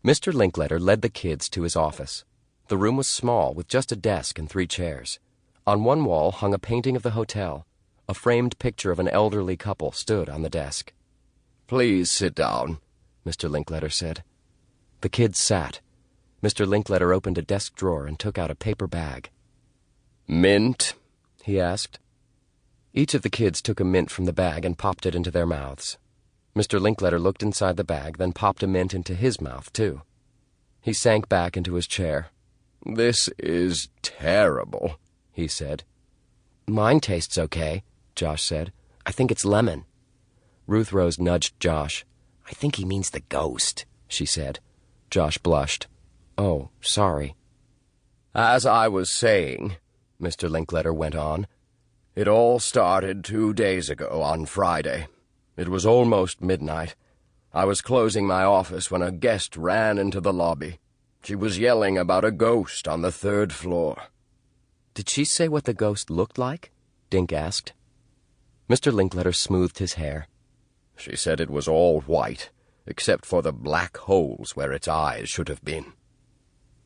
Mr. Linkletter led the kids to his office. The room was small, with just a desk and 3 chairs. On one wall hung a painting of the hotel. A framed picture of an elderly couple stood on the desk. "Please sit down," Mr. Linkletter said. The kids sat. Mr. Linkletter opened a desk drawer and took out a paper bag. "Mint?" he asked. Each of the kids took a mint from the bag and popped it into their mouths. Mr. Linkletter looked inside the bag, then popped a mint into his mouth, too. He sank back into his chair. "This is terrible," he said. "Mine tastes okay," Josh said. "I think it's lemon." Ruth Rose nudged Josh. "I think he means the ghost," she said. Josh blushed. "Oh, sorry." "As I was saying," Mr. Linkletter went on, "it all started 2 days ago on Friday. It was almost midnight. I was closing my office when a guest ran into the lobby. She was yelling about a ghost on the 3rd floor. "Did she say what the ghost looked like?" Dink asked. Mr. Linkletter smoothed his hair. "She said it was all white, except for the black holes where its eyes should have been."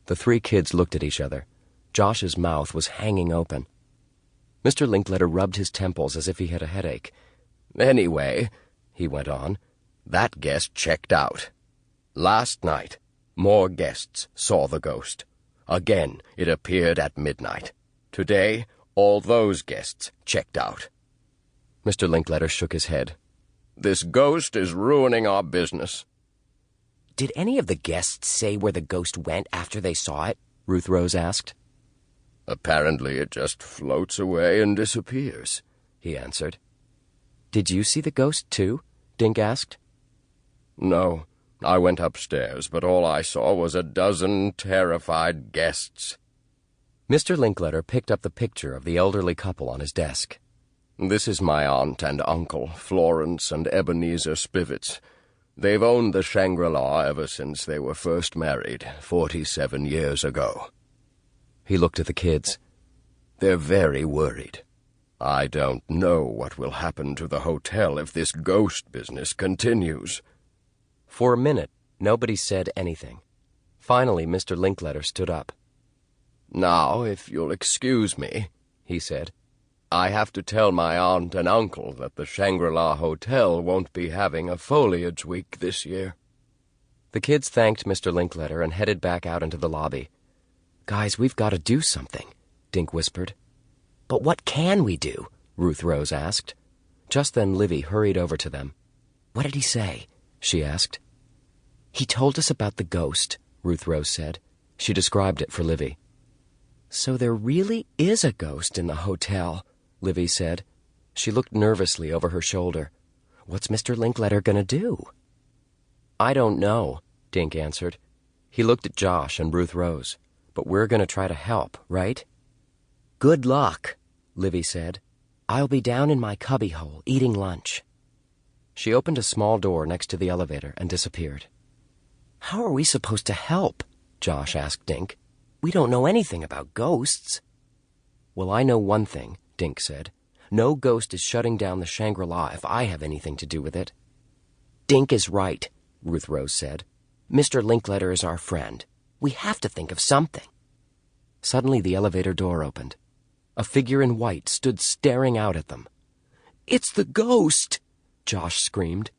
The 3 kids looked at each other. Josh's mouth was hanging open. Mr. Linkletter rubbed his temples as if he had a headache. "Anyway," he went on, "that guest checked out. Last night, more guests saw the ghost. Again, it appeared at midnight. Today, all those guests checked out." Mr. Linkletter shook his head. "This ghost is ruining our business." "Did any of the guests say where the ghost went after they saw it?" Ruth Rose asked. "Apparently it just floats away and disappears," he answered. "Did you see the ghost, too?" Dink asked. "No, I went upstairs, but all I saw was a dozen terrified guests." Mr. Linkletter picked up the picture of the elderly couple on his desk. "This is my aunt and uncle, Florence and Ebenezer Spivets. They've owned the Shangri-La ever since they were first married, 47 years ago." He looked at the kids. "They're very worried. I don't know what will happen to the hotel if this ghost business continues." For a minute, nobody said anything. Finally, Mr. Linkletter stood up. "Now, if you'll excuse me," he said, "I have to tell my aunt and uncle that the Shangri-La Hotel won't be having a foliage week this year." The kids thanked Mr. Linkletter and headed back out into the lobby. "Guys, we've got to do something," Dink whispered. "But what can we do?" Ruth Rose asked. Just then Livy hurried over to them. "What did he say?" she asked. "He told us about the ghost," Ruth Rose said. She described it for Livy. "So there really is a ghost in the hotel," Livy said. She looked nervously over her shoulder. "What's Mr. Linkletter going to do?" "I don't know," Dink answered. He looked at Josh and Ruth Rose. "But we're going to try to help, right?" "Good luck," Livy said. "I'll be down in my cubbyhole eating lunch." She opened a small door next to the elevator and disappeared. "How are we supposed to help?" Josh asked Dink. "We don't know anything about ghosts." "Well, I know one thing," Dink said. "No ghost is shutting down the Shangri-La if I have anything to do with it." "Dink is right," Ruth Rose said. "Mr. Linkletter is our friend. We have to think of something." Suddenly the elevator door opened. A figure in white stood staring out at them. "It's the ghost!" Josh screamed.